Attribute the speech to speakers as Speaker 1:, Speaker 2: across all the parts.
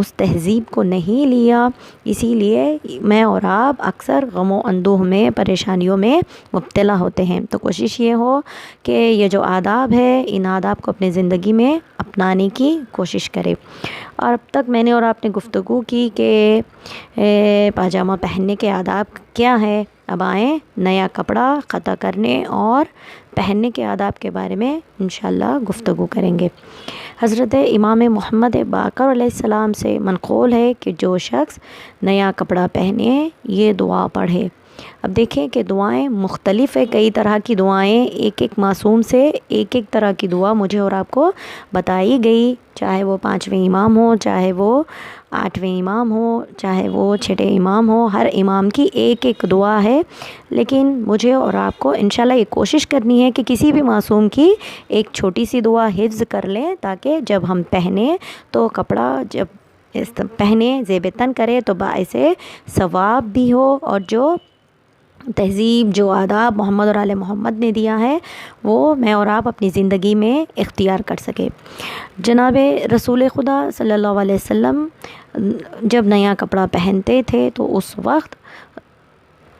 Speaker 1: اس تہذیب کو نہیں لیا، اسی لیے میں اور آپ اکثر غم و اندوہ میں، پریشانیوں میں مبتلا ہوتے ہیں۔ تو کوشش یہ ہو کہ یہ جو آداب ہے ان آداب کو اپنی زندگی میں اپنانے کی کوشش کرے۔ اور اب تک میں نے اور آپ نے گفتگو کی کہ پاجامہ پہننے کے آداب کیا ہے۔ اب آئیں نیا کپڑا قطع کرنے اور پہننے کے آداب کے بارے میں انشاءاللہ گفتگو کریں گے۔ حضرت امام محمد باقر علیہ السلام سے منقول ہے کہ جو شخص نیا کپڑا پہنے یہ دعا پڑھے۔ اب دیکھیں کہ دعائیں مختلف ہے، کئی طرح کی دعائیں، ایک ایک معصوم سے ایک ایک طرح کی دعا مجھے اور آپ کو بتائی گئی، چاہے وہ 5ویں امام ہو، چاہے وہ 8ویں امام ہو، چاہے وہ چھٹے امام ہو، ہر امام کی ایک ایک دعا ہے۔ لیکن مجھے اور آپ کو انشاءاللہ یہ کوشش کرنی ہے کہ کسی بھی معصوم کی ایک چھوٹی سی دعا حفظ کر لیں، تاکہ جب ہم پہنیں تو کپڑا جب پہنے زیب تن کرے تو باعث ثواب بھی ہو، اور جو تہذیب، جو آداب محمد اور آل محمد نے دیا ہے وہ میں اور آپ اپنی زندگی میں اختیار کر سکے۔ جناب رسول خدا صلی اللہ علیہ وسلم جب نیا کپڑا پہنتے تھے تو اس وقت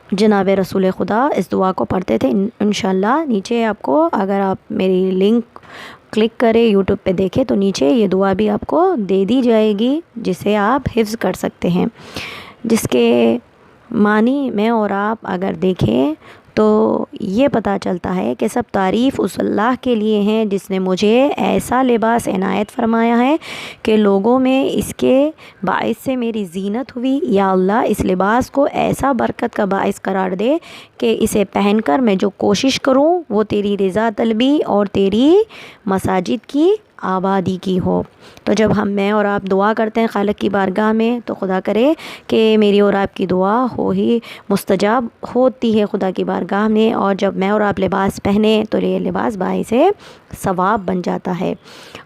Speaker 1: جناب رسول خدا اس دعا کو پڑھتے تھے۔ انشاءاللہ نیچے آپ کو، اگر آپ میری لنک کلک کرے یوٹیوب پہ دیکھیں تو نیچے یہ دعا بھی آپ کو دے دی جائے گی، جسے آپ حفظ کر سکتے ہیں، جس کے معنی میں اور آپ اگر دیکھیں تو یہ پتہ چلتا ہے کہ سب تعریف اس اللہ کے لیے ہیں جس نے مجھے ایسا لباس عنایت فرمایا ہے کہ لوگوں میں اس کے باعث سے میری زینت ہوئی۔ یا اللہ اس لباس کو ایسا برکت کا باعث قرار دے کہ اسے پہن کر میں جو کوشش کروں وہ تیری رضا طلبی اور تیری مساجد کی آبادی کی ہو۔ تو جب میں اور آپ دعا کرتے ہیں خالق کی بارگاہ میں تو خدا کرے کہ میری اور آپ کی دعا ہی مستجاب ہوتی ہے خدا کی بارگاہ میں، اور جب میں اور آپ لباس پہنے تو یہ لباس باعث ثواب بن جاتا ہے۔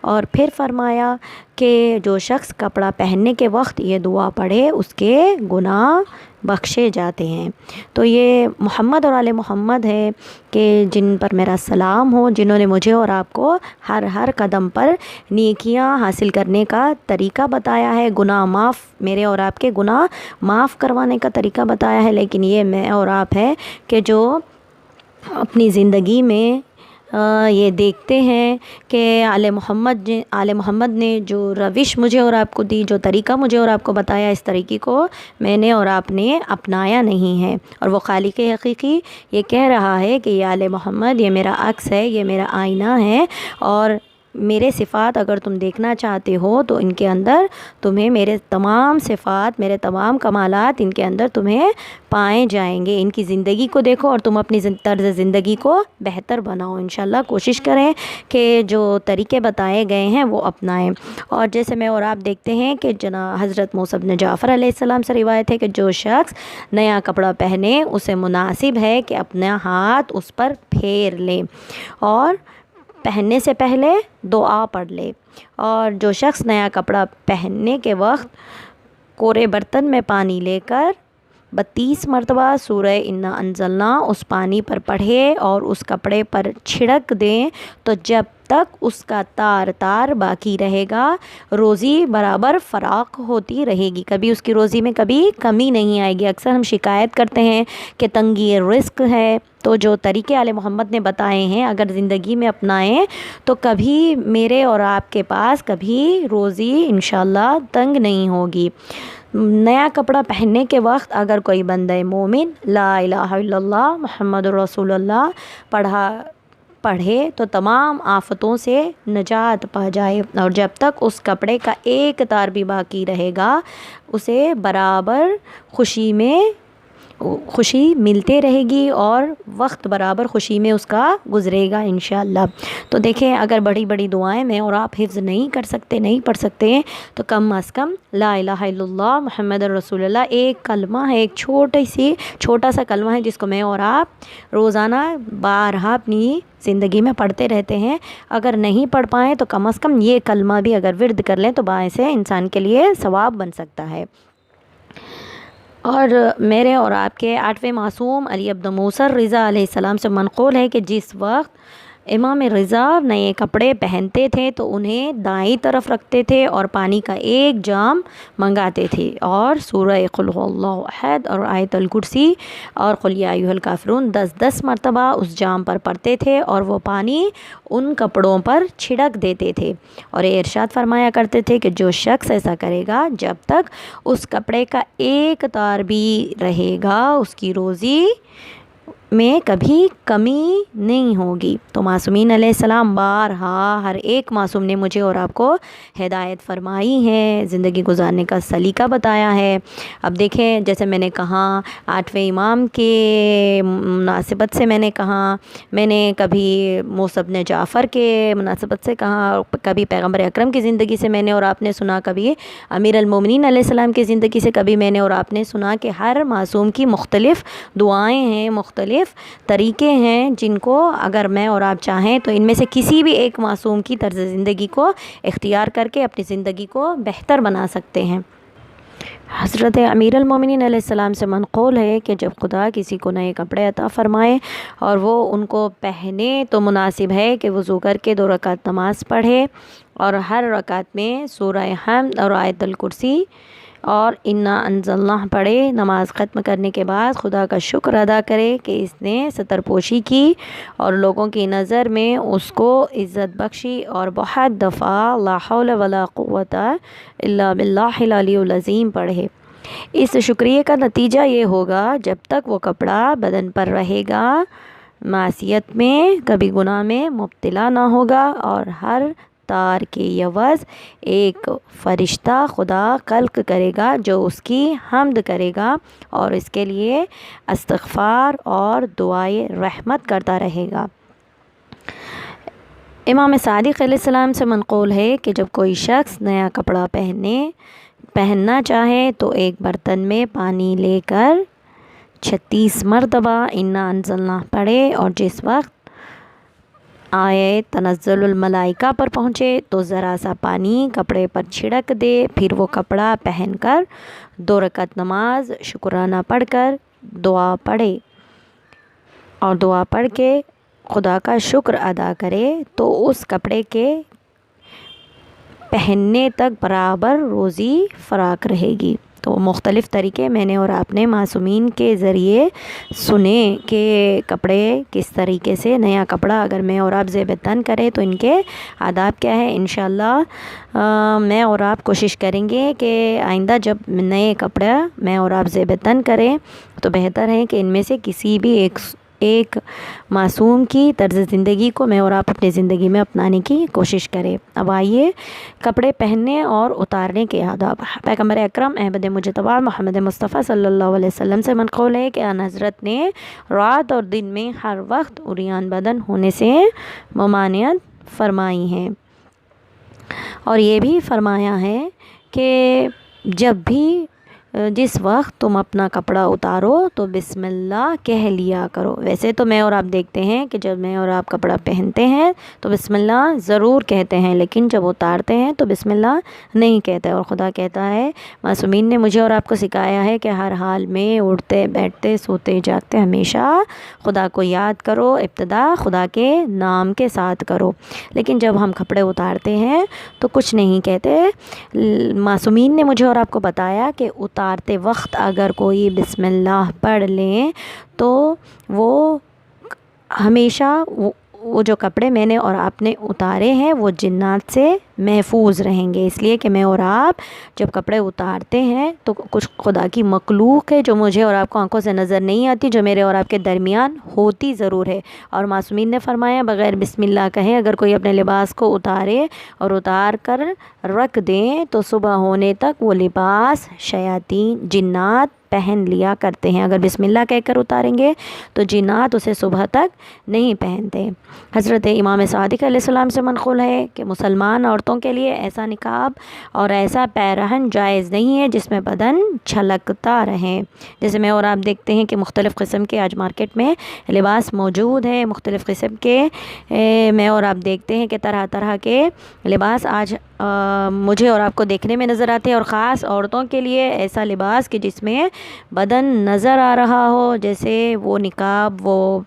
Speaker 1: اور پھر فرمایا کہ جو شخص کپڑا پہننے کے وقت یہ دعا پڑھے اس کے گناہ بخشے جاتے ہیں۔ تو یہ محمد اور آل محمد ہے کہ جن پر میرا سلام ہو، جنہوں نے مجھے اور آپ کو ہر قدم پر نیکیاں حاصل کرنے کا طریقہ بتایا ہے، گناہ معاف، میرے اور آپ کے گناہ معاف کروانے کا طریقہ بتایا ہے۔ لیکن یہ میں اور آپ ہے کہ جو اپنی زندگی میں یہ دیکھتے ہیں کہ آل محمد نے جو روش مجھے اور آپ کو دی، جو طریقہ مجھے اور آپ کو بتایا، اس طریقے کو میں نے اور آپ نے اپنایا نہیں ہے۔ اور وہ خالق حقیقی یہ کہہ رہا ہے کہ یہ آل محمد یہ میرا عکس ہے، یہ میرا آئینہ ہے، اور میرے صفات اگر تم دیکھنا چاہتے ہو تو ان کے اندر تمہیں میرے تمام صفات، میرے تمام کمالات ان کے اندر تمہیں پائے جائیں گے۔ ان کی زندگی کو دیکھو اور تم اپنی طرز زندگی کو بہتر بناؤ۔ انشاءاللہ کوشش کریں کہ جو طریقے بتائے گئے ہیں وہ اپنائیں۔ اور جیسے میں اور آپ دیکھتے ہیں کہ جناب حضرت موسیٰ بن جعفر علیہ السلام سے روایت ہے کہ جو شخص نیا کپڑا پہنے اسے مناسب ہے کہ اپنا ہاتھ اس پر پھیر لے اور پہننے سے پہلے دعا پڑھ لے، اور جو شخص نیا کپڑا پہننے کے وقت کورے برتن میں پانی لے کر 32 مرتبہ سورہ انا انزلنا اس پانی پر پڑھے اور اس کپڑے پر چھڑک دیں تو جب تک اس کا تار تار باقی رہے گا روزی برابر فراق ہوتی رہے گی، کبھی اس کی روزی میں کبھی کمی نہیں آئے گی۔ اکثر ہم شکایت کرتے ہیں کہ تنگی رزق ہے، تو جو طریقے آل محمد نے بتائے ہیں اگر زندگی میں اپنائیں تو کبھی میرے اور آپ کے پاس کبھی روزی انشاءاللہ تنگ نہیں ہوگی۔ نیا کپڑا پہننے کے وقت اگر کوئی بندہ مومن لا الہ الا اللہ محمد رسول اللہ پڑھے تو تمام آفتوں سے نجات پا جائے، اور جب تک اس کپڑے کا ایک تار بھی باقی رہے گا اسے برابر خوشی ملتے رہے گی اور وقت برابر خوشی میں اس کا گزرے گا انشاءاللہ۔ تو دیکھیں اگر بڑی بڑی دعائیں میں اور آپ حفظ نہیں کر سکتے، نہیں پڑھ سکتے، تو کم از کم لا الہ الا اللہ محمد رسول اللہ ایک کلمہ ہے، ایک چھوٹا سا کلمہ ہے جس کو میں اور آپ روزانہ بارہا اپنی زندگی میں پڑھتے رہتے ہیں۔ اگر نہیں پڑھ پائیں تو کم از کم یہ کلمہ بھی اگر ورد کر لیں تو باعث انسان کے لیے ثواب بن سکتا ہے۔ اور میرے اور آپ کے 8ویں معصوم علی ابن موسیٰ رضا علیہ السلام سے منقول ہے کہ جس وقت امام رضا نئے کپڑے پہنتے تھے تو انہیں دائیں طرف رکھتے تھے اور پانی کا ایک جام منگاتے تھے اور سورہ قل هو اللہ احد اور آیت الکرسی اور قل یا ایھا الکافرون 10 مرتبہ اس جام پر پڑھتے تھے اور وہ پانی ان کپڑوں پر چھڑک دیتے تھے، اور یہ ارشاد فرمایا کرتے تھے کہ جو شخص ایسا کرے گا جب تک اس کپڑے کا ایک تار بھی رہے گا اس کی روزی میں کبھی کمی نہیں ہوگی۔ تو معصومین علیہ السلام بارہا ہر ایک معصوم نے مجھے اور آپ کو ہدایت فرمائی ہے، زندگی گزارنے کا سلیقہ بتایا ہے۔ اب دیکھیں، جیسے میں نے کہا 8ویں امام کے مناسبت سے میں نے کہا، میں نے کبھی موسیٰ بن جعفر کے مناسبت سے کہا، کبھی پیغمبر اکرم کی زندگی سے میں نے اور آپ نے سنا، کبھی امیر المومنین علیہ السلام کی زندگی سے کبھی میں نے اور آپ نے سنا کہ ہر معصوم کی مختلف دعائیں ہیں، مختلف طریقے ہیں جن کو اگر میں اور آپ چاہیں تو ان میں سے کسی بھی ایک معصوم کی طرز زندگی کو اختیار کر کے اپنی زندگی کو بہتر بنا سکتے ہیں۔ حضرت امیر المومنین علیہ السلام سے منقول ہے کہ جب خدا کسی کو نئے کپڑے عطا فرمائے اور وہ ان کو پہنے تو مناسب ہے کہ وضو کر کے 2 رکعت نماز پڑھے اور ہر رکعت میں سورہ حمد اور آیت الکرسی اور انا انزلناہ پڑھے۔ نماز ختم کرنے کے بعد خدا کا شکر ادا کرے کہ اس نے ستر پوشی کی اور لوگوں کی نظر میں اس کو عزت بخشی، اور بہت دفعہ لا حول ولا قوت الا باللہ العلی العظیم پڑھے۔ اس شکریہ کا نتیجہ یہ ہوگا جب تک وہ کپڑا بدن پر رہے گا معصیت میں، کبھی گناہ میں مبتلا نہ ہوگا، اور ہر تار کے عوض ایک فرشتہ خدا خلق کرے گا جو اس کی حمد کرے گا اور اس کے لیے استغفار اور دعائے رحمت کرتا رہے گا۔ امام صادق علیہ السلام سے منقول ہے کہ جب کوئی شخص نیا کپڑا پہننا چاہے تو ایک برتن میں پانی لے کر 36 مرتبہ انا انزلناہ پڑھے، اور جس وقت آئے تنزل الملائکہ پر پہنچے تو ذرا سا پانی کپڑے پر چھڑک دے، پھر وہ کپڑا پہن کر 2 رکعت نماز شکرانہ پڑھ کر دعا پڑھے اور دعا پڑھ کے خدا کا شکر ادا کرے تو اس کپڑے کے پہننے تک برابر روزی فراق رہے گی۔ تو مختلف طریقے میں نے اور آپ نے معصومین کے ذریعے سنے کہ کپڑے کس طریقے سے، نیا کپڑا اگر میں اور آپ زیب تن کریں تو ان کے آداب کیا ہے۔ انشاءاللہ میں اور آپ کوشش کریں گے کہ آئندہ جب نئے کپڑے میں اور آپ زیب تن کریں تو بہتر ہے کہ ان میں سے کسی بھی ایک معصوم کی طرز زندگی کو میں اور آپ اپنی زندگی میں اپنانے کی کوشش کریں۔ اب آئیے کپڑے پہننے اور اتارنے کے آداب۔ پیغمبر اکرم احمد مجتبی محمد مصطفیٰ صلی اللہ علیہ وسلم سے منقول ہے کہ آن حضرت نے رات اور دن میں ہر وقت عریان بدن ہونے سے ممانعت فرمائی ہے، اور یہ بھی فرمایا ہے کہ جس وقت تم اپنا کپڑا اتارو تو بسم اللہ کہہ لیا کرو۔ ویسے تو میں اور آپ دیکھتے ہیں کہ جب میں اور آپ کپڑا پہنتے ہیں تو بسم اللہ ضرور کہتے ہیں، لیکن جب اتارتے ہیں تو بسم اللہ نہیں کہتے، اور خدا کہتا ہے معصومین نے مجھے اور آپ کو سکھایا ہے کہ ہر حال میں اٹھتے بیٹھتے سوتے جاگتے ہمیشہ خدا کو یاد کرو، ابتدا خدا کے نام کے ساتھ کرو۔ لیکن جب ہم کپڑے اتارتے ہیں تو کچھ نہیں کہتے۔ معصومین نے مجھے اور آپ کو بتایا کہ اتارتے وقت اگر کوئی بسم اللہ پڑھ لیں تو وہ ہمیشہ وہ جو کپڑے میں نے اور آپ نے اتارے ہیں وہ جنات سے محفوظ رہیں گے، اس لیے کہ میں اور آپ جب کپڑے اتارتے ہیں تو کچھ خدا کی مخلوق ہے جو مجھے اور آپ کو آنکھوں سے نظر نہیں آتی، جو میرے اور آپ کے درمیان ہوتی ضرور ہے، اور معصومین نے فرمایا بغیر بسم اللہ کہے اگر کوئی اپنے لباس کو اتارے اور اتار کر رکھ دیں تو صبح ہونے تک وہ لباس شیاطین جنات پہن لیا کرتے ہیں۔ اگر بسم اللہ کہہ کر اتاریں گے تو جنات اسے صبح تک نہیں پہنتے۔ حضرت امام صادق علیہ السلام سے منقول ہے کہ مسلمان عورتوں کے لیے ایسا نقاب اور ایسا پیرہن جائز نہیں ہے جس میں بدن چھلکتا رہے۔ جیسے میں اور آپ دیکھتے ہیں کہ مختلف قسم کے آج مارکیٹ میں لباس موجود ہے، مختلف قسم کے میں اور آپ دیکھتے ہیں کہ طرح طرح کے لباس آج مجھے اور آپ کو دیکھنے میں نظر آتے ہیں، اور خاص عورتوں کے لیے ایسا لباس کہ جس میں بدن نظر آ رہا ہو، جیسے وہ نقاب، وہ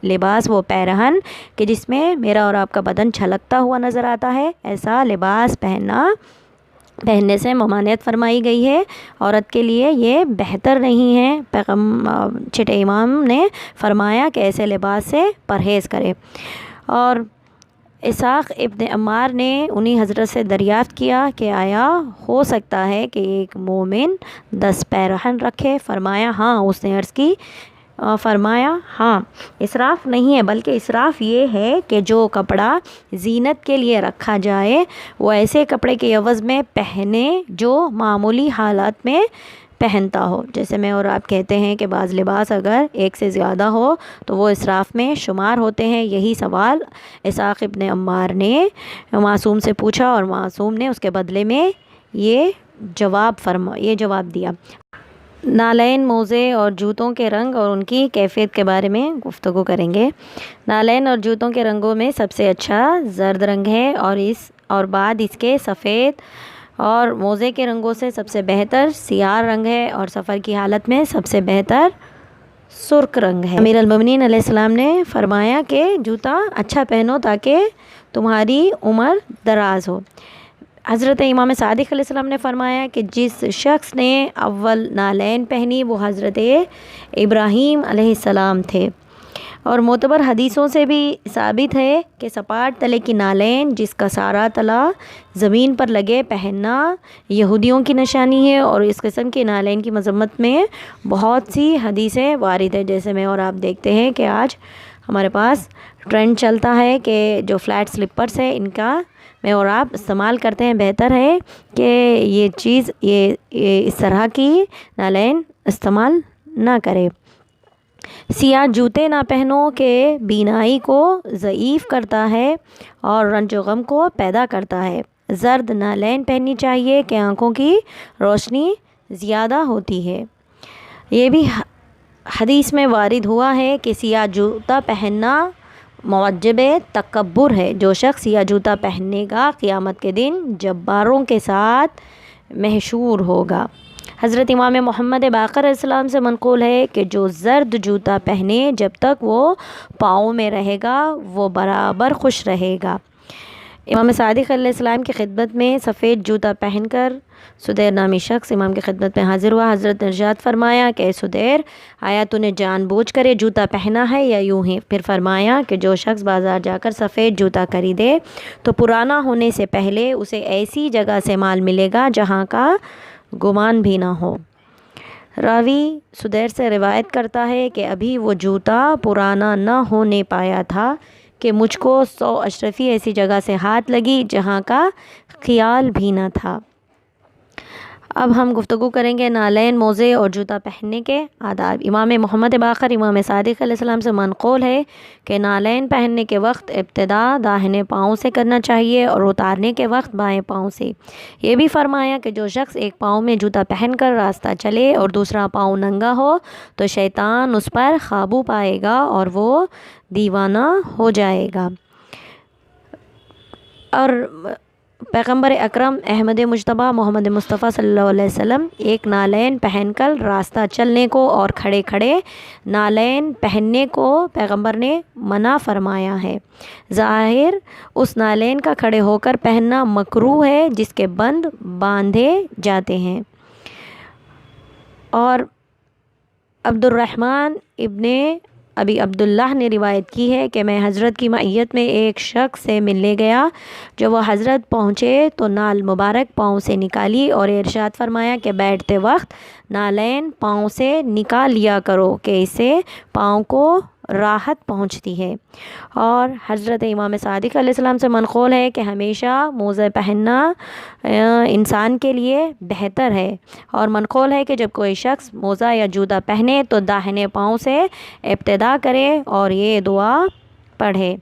Speaker 1: لباس وہ پیرہن کہ جس میں میرا اور آپ کا بدن چھلکتا ہوا نظر آتا ہے، ایسا لباس پہننے سے ممانعت فرمائی گئی ہے، عورت کے لیے یہ بہتر نہیں ہے۔ چھٹے امام نے فرمایا کہ ایسے لباس سے پرہیز کرے۔ اور اسحاق ابن عمار نے انہی حضرت سے دریافت کیا کہ آیا ہو سکتا ہے کہ ایک مومن 10 پیرہن رکھے؟ فرمایا ہاں۔ اس نے عرض کی، فرمایا ہاں، اسراف نہیں ہے، بلکہ اسراف یہ ہے کہ جو کپڑا زینت کے لیے رکھا جائے وہ ایسے کپڑے کے عوض میں پہنے جو معمولی حالات میں پہنتا ہو۔ جیسے میں اور آپ کہتے ہیں کہ بعض لباس اگر ایک سے زیادہ ہو تو وہ اسراف میں شمار ہوتے ہیں۔ یہی سوال اسحاق ابن عمار نے معصوم سے پوچھا اور معصوم نے اس کے بدلے میں یہ جواب دیا۔ نالین، موزے اور جوتوں کے رنگ اور ان کی کیفیت کے بارے میں گفتگو کریں گے۔ نالین اور جوتوں کے رنگوں میں سب سے اچھا زرد رنگ ہے اور بعد اس کے سفید، اور موزے کے رنگوں سے سب سے بہتر سیاہ رنگ ہے، اور سفر کی حالت میں سب سے بہتر سرخ رنگ ہے۔ امیر المومنین علیہ السلام نے فرمایا کہ جوتا اچھا پہنو تاکہ تمہاری عمر دراز ہو۔ حضرت امام صادق علیہ السلام نے فرمایا کہ جس شخص نے اول نالین پہنی وہ حضرت ابراہیم علیہ السلام تھے۔ اور معتبر حدیثوں سے بھی ثابت ہے کہ سپاٹ تلے کی نالین جس کا سارا تلا زمین پر لگے پہننا یہودیوں کی نشانی ہے، اور اس قسم کی نالین کی مذمت میں بہت سی حدیثیں وارد ہیں۔ جیسے میں اور آپ دیکھتے ہیں کہ آج ہمارے پاس ٹرینڈ چلتا ہے کہ جو فلیٹ سلپرز ہے ان کا میں اور آپ استعمال کرتے ہیں۔ بہتر ہے کہ یہ اس طرح کی نالین استعمال نہ کرے۔ سیاہ جوتے نہ پہنو کہ بینائی کو ضعیف کرتا ہے اور رنج و غم کو پیدا کرتا ہے۔ زرد نالین پہننی چاہیے کہ آنکھوں کی روشنی زیادہ ہوتی ہے۔ یہ بھی حدیث میں وارد ہوا ہے کہ سیاہ جوتا پہننا موجب تکبر ہے۔ جو شخص سیاہ جوتا پہنے گا قیامت کے دن جباروں کے ساتھ محشور ہوگا۔ حضرت امام محمد باقر علیہ السلام سے منقول ہے کہ جو زرد جوتا پہنے جب تک وہ پاؤں میں رہے گا وہ برابر خوش رہے گا۔ امام صادق علیہ السلام کی خدمت میں سفید جوتا پہن کر سدیر نامی شخص امام کی خدمت میں حاضر ہوا۔ حضرت نے ارشاد فرمایا کہ اے سدیر، آیا تو نے جان بوجھ کر یہ جوتا پہنا ہے یا یوں ہی؟ پھر فرمایا کہ جو شخص بازار جا کر سفید جوتا خریدے تو پرانا ہونے سے پہلے اسے ایسی جگہ سے مال ملے گا جہاں کا گمان بھی نہ ہو۔ راوی سدیر سے روایت کرتا ہے کہ ابھی وہ جوتا پرانا نہ ہونے پایا تھا کہ مجھ کو 100 اشرفی ایسی جگہ سے ہاتھ لگی جہاں کا خیال بھی نہ تھا۔ اب ہم گفتگو کریں گے نالین، موزے اور جوتا پہننے کے آداب۔ امام محمد باقر امام صادق علیہ السلام سے منقول ہے کہ نالین پہننے کے وقت ابتدا داہنے پاؤں سے کرنا چاہیے اور اتارنے کے وقت بائیں پاؤں سے۔ یہ بھی فرمایا کہ جو شخص ایک پاؤں میں جوتا پہن کر راستہ چلے اور دوسرا پاؤں ننگا ہو تو شیطان اس پر قابو پائے گا اور وہ دیوانہ ہو جائے گا۔ اور پیغمبر اکرم احمد مجتبیٰ محمد مصطفیٰ صلی اللہ علیہ وسلم ایک نالین پہن کر راستہ چلنے کو اور کھڑے کھڑے نالین پہننے کو پیغمبر نے منع فرمایا ہے۔ ظاہر اس نالین کا کھڑے ہو کر پہننا مکروہ ہے جس کے بند باندھے جاتے ہیں۔ اور عبد الرحمن ابن ابی عبداللہ نے روایت کی ہے کہ میں حضرت کی معیت میں ایک شخص سے ملنے گیا۔ جو وہ حضرت پہنچے تو نال مبارک پاؤں سے نکالی اور ارشاد فرمایا کہ بیٹھتے وقت نالین پاؤں سے نکال لیا کرو کہ اس سے پاؤں کو راحت پہنچتی ہے۔ اور حضرت امام صادق علیہ السلام سے منقول ہے کہ ہمیشہ موزے پہننا انسان کے لیے بہتر ہے، اور منقول ہے کہ جب کوئی شخص موزہ یا جوتا پہنے تو داہنے پاؤں سے ابتدا کرے اور یہ دعا پڑھے: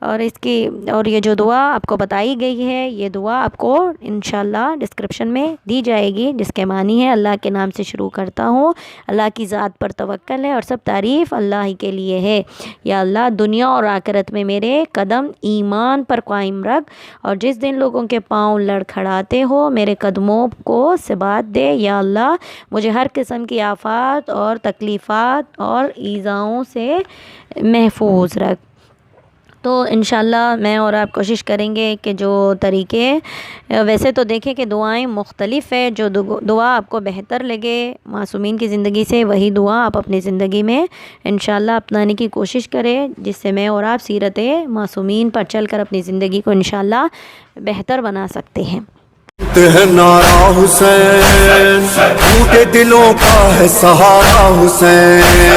Speaker 1: اور یہ جو دعا آپ کو بتائی گئی ہے، یہ دعا آپ کو انشاءاللہ ڈسکرپشن میں دی جائے گی، جس کے معنی ہے اللہ کے نام سے شروع کرتا ہوں، اللہ کی ذات پر توکل ہے اور سب تعریف اللہ ہی کے لیے ہے۔ یا اللہ دنیا اور آخرت میں میرے قدم ایمان پر قائم رکھ، اور جس دن لوگوں کے پاؤں لڑکھڑاتے ہو میرے قدموں کو ثبات دے۔ یا اللہ مجھے ہر قسم کی آفات اور تکلیفات اور ایذاؤں سے محفوظ رکھ۔ تو انشاءاللہ میں اور آپ کوشش کریں گے کہ جو طریقے، ویسے تو دیکھیں کہ دعائیں مختلف ہے، جو دعا آپ کو بہتر لگے معصومین کی زندگی سے وہی دعا آپ اپنی زندگی میں انشاءاللہ اپنانے کی کوشش کریں، جس سے میں اور آپ سیرت معصومین پر چل کر اپنی زندگی کو انشاءاللہ بہتر بنا سکتے ہیں۔
Speaker 2: نعرہ حسین ٹوٹے دلوں کا ہے سہارا حسین۔